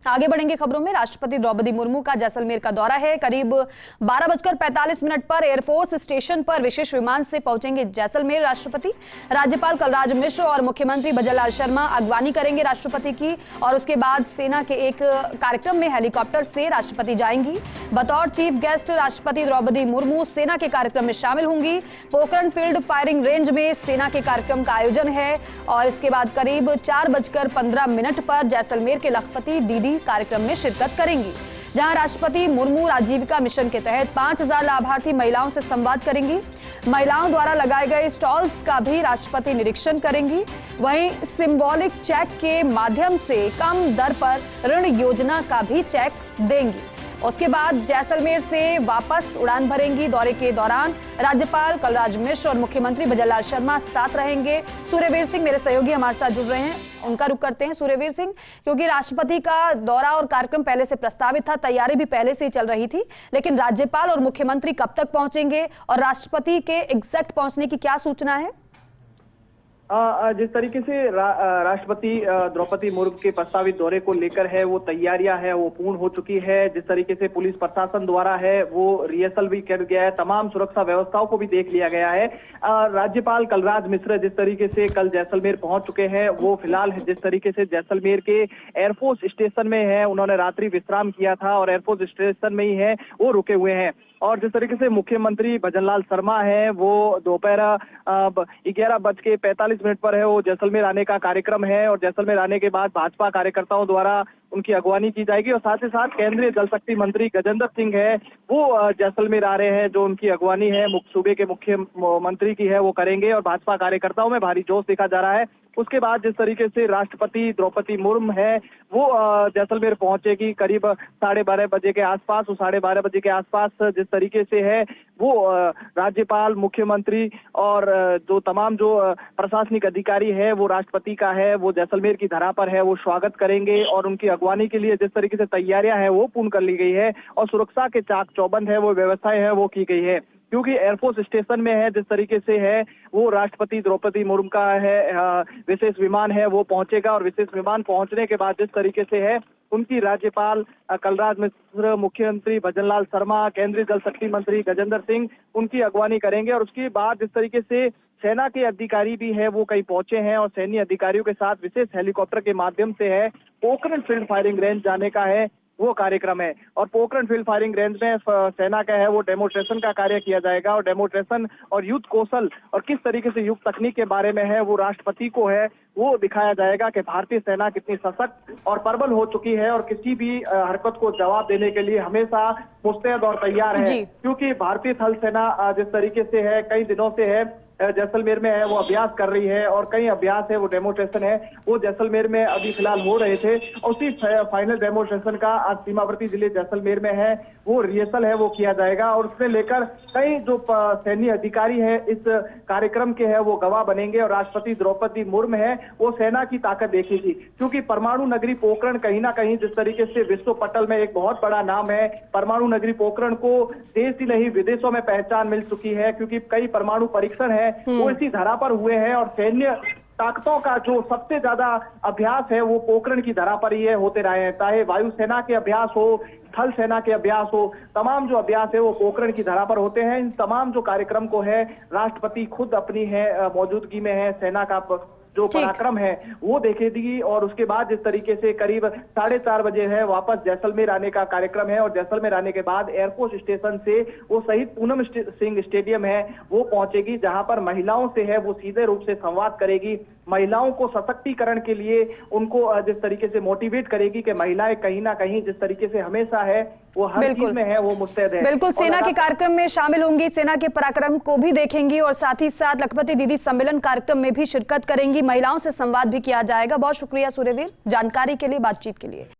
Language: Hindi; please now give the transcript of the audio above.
आगे बढ़ेंगे खबरों में। राष्ट्रपति द्रौपदी मुर्मू का जैसलमेर का दौरा है। करीब 12:45 पर एयरफोर्स स्टेशन पर विशेष विमान से पहुंचेंगे जैसलमेर राष्ट्रपति। राज्यपाल कलराज मिश्र और मुख्यमंत्री भजनलाल शर्मा अगवानी करेंगे राष्ट्रपति की, और उसके बाद सेना के एक कार्यक्रम में हेलीकॉप्टर से राष्ट्रपति जाएंगी। बतौर चीफ गेस्ट राष्ट्रपति द्रौपदी मुर्मू सेना के कार्यक्रम में शामिल होंगी। पोखरण फील्ड फायरिंग रेंज में सेना के कार्यक्रम का आयोजन है, और इसके बाद करीब 4:15 पर जैसलमेर के लखपति दीदी कार्यक्रम में शिरकत करेंगी, जहां राष्ट्रपति मुर्मू आजीविका मिशन के तहत 5000 लाभार्थी महिलाओं से संवाद करेंगी। महिलाओं द्वारा लगाए गए स्टॉल्स का भी राष्ट्रपति निरीक्षण करेंगी। वहीं सिंबॉलिक चेक के माध्यम से कम दर पर ऋण योजना का भी चेक देंगी। उसके बाद जैसलमेर से वापस उड़ान भरेंगी। दौरे के दौरान राज्यपाल कलराज मिश्र और मुख्यमंत्री भजनलाल शर्मा साथ रहेंगे। सूर्यवीर सिंह मेरे सहयोगी हमारे साथ जुड़ रहे हैं, उनका रुख करते हैं। सूर्यवीर सिंह, क्योंकि राष्ट्रपति का दौरा और कार्यक्रम पहले से प्रस्तावित था, तैयारी भी पहले से ही चल रही थी, लेकिन राज्यपाल और मुख्यमंत्री कब तक पहुंचेंगे और राष्ट्रपति के एग्जैक्ट पहुंचने की क्या सूचना है? जिस तरीके से राष्ट्रपति द्रौपदी मुर्मू के प्रस्तावित दौरे को लेकर है वो तैयारियां है वो पूर्ण हो चुकी है। जिस तरीके से पुलिस प्रशासन द्वारा है वो रिहर्सल भी कर गया है, तमाम सुरक्षा व्यवस्थाओं को भी देख लिया गया है। राज्यपाल कलराज मिश्र जिस तरीके से कल जैसलमेर पहुंच चुके हैं, वो फिलहाल जिस तरीके से जैसलमेर के एयरफोर्स स्टेशन में है, उन्होंने रात्रि विश्राम किया था और एयरफोर्स स्टेशन में ही है वो रुके हुए हैं। और जिस तरीके से मुख्यमंत्री भजनलाल शर्मा है वो दोपहर 11:45 पर है वो जैसलमेर आने का कार्यक्रम है, और जैसलमेर आने के बाद भाजपा कार्यकर्ताओं द्वारा उनकी अगवानी की जाएगी। और साथ ही साथ केंद्रीय जल शक्ति मंत्री गजेंद्र सिंह है वो जैसलमेर आ रहे हैं, जो उनकी अगवानी है सूबे के मुख्यमंत्री की है वो करेंगे, और भाजपा कार्यकर्ताओं में भारी जोश देखा जा रहा है। उसके बाद जिस तरीके से राष्ट्रपति द्रौपदी मुर्मू है वो जैसलमेर पहुंचेगी करीब 12:30 बजे के आसपास। 12:30 बजे के आसपास जिस तरीके से है वो राज्यपाल, मुख्यमंत्री और जो तमाम जो प्रशासनिक अधिकारी है वो राष्ट्रपति का है वो जैसलमेर की धरा पर है वो स्वागत करेंगे, और उनकी अगवानी के लिए जिस तरीके से तैयारियां हैं वो पूर्ण कर ली गई है, और सुरक्षा के चाक चौबंद है वो व्यवस्थाएं है वो की गई है। क्योंकि एयरफोर्स स्टेशन में है जिस तरीके से है वो राष्ट्रपति द्रौपदी मुर्मू का है विशेष विमान है वो पहुंचेगा, और विशेष विमान पहुंचने के बाद जिस तरीके से है उनकी राज्यपाल कलराज मिश्र, मुख्यमंत्री भजनलाल शर्मा, केंद्रीय जल शक्ति मंत्री गजेंद्र सिंह उनकी अगवानी करेंगे। और उसके बाद जिस तरीके से सेना के अधिकारी भी है वो कहीं पहुंचे हैं, और सैन्य अधिकारियों के साथ विशेष हेलीकॉप्टर के माध्यम से है पोखरण फील्ड फायरिंग रेंज जाने का है वो कार्यक्रम है। और पोखरण फील्ड फायरिंग रेंज में सेना का है वो डेमोन्स्ट्रेशन का कार्य किया जाएगा, और डेमोन्स्ट्रेशन और युद्ध कौशल और किस तरीके से युद्ध तकनीक के बारे में है वो राष्ट्रपति को है वो दिखाया जाएगा कि भारतीय सेना कितनी सशक्त और प्रबल हो चुकी है, और किसी भी हरकत को जवाब देने के लिए हमेशा मुस्तैद और तैयार है। क्योंकि भारतीय थल सेना जिस तरीके से है कई दिनों से है जैसलमेर में है वो अभ्यास कर रही है, और कई अभ्यास है वो डेमोन्स्ट्रेशन है वो जैसलमेर में अभी फिलहाल हो रहे थे। उसी फाइनल डेमोन्स्ट्रेशन का आज सीमावर्ती जिले जैसलमेर में है वो रिहर्सल है वो किया जाएगा, और उससे लेकर कई जो सैन्य अधिकारी है इस कार्यक्रम के है वो गवाह बनेंगे, और राष्ट्रपति द्रौपदी मुर्मू है वो सेना की ताकत देखेगी। क्योंकि परमाणु नगरी पोखरण कहीं ना कहीं जिस तरीके से विश्व पटल में एक बहुत बड़ा नाम है, परमाणु नगरी पोखरण को देश ही नहीं विदेशों में पहचान मिल चुकी है, क्योंकि कई परमाणु परीक्षण है वो इसी धरा पर हुए हैं, और सैन्य ताकतों का जो सबसे ज्यादा अभ्यास है वो पोखरण की धरा पर ही होते रहे हैं। चाहे वायुसेना के अभ्यास हो, थल सेना के अभ्यास हो, तमाम जो अभ्यास है वो पोखरण की धरा पर होते हैं। इन तमाम जो कार्यक्रम को है राष्ट्रपति खुद अपनी है मौजूदगी में है सेना का जो पराक्रम है वो देखेगी, और उसके बाद जिस तरीके से करीब 4:30 बजे है वापस जैसलमेर आने का कार्यक्रम है, और जैसलमेर आने के बाद एयरफोर्स स्टेशन से वो शहीद पूनम सिंह स्टेडियम है वो पहुंचेगी, जहां पर महिलाओं से है वो सीधे रूप से संवाद करेगी। महिलाओं को सशक्तिकरण के लिए उनको जिस तरीके से मोटिवेट करेगी कि महिलाएं कहीं ना कहीं जिस तरीके से हमेशा है वो हर चीज में है वो मुस्तैद है। बिल्कुल सेना के कार्यक्रम में शामिल होंगी, सेना के पराक्रम को भी देखेंगी, और साथ ही साथ लखपति दीदी सम्मेलन कार्यक्रम में भी शिरकत करेंगी। महिलाओं से संवाद भी किया जाएगा। बहुत शुक्रिया सूर्यवीर जानकारी के लिए, बातचीत के लिए।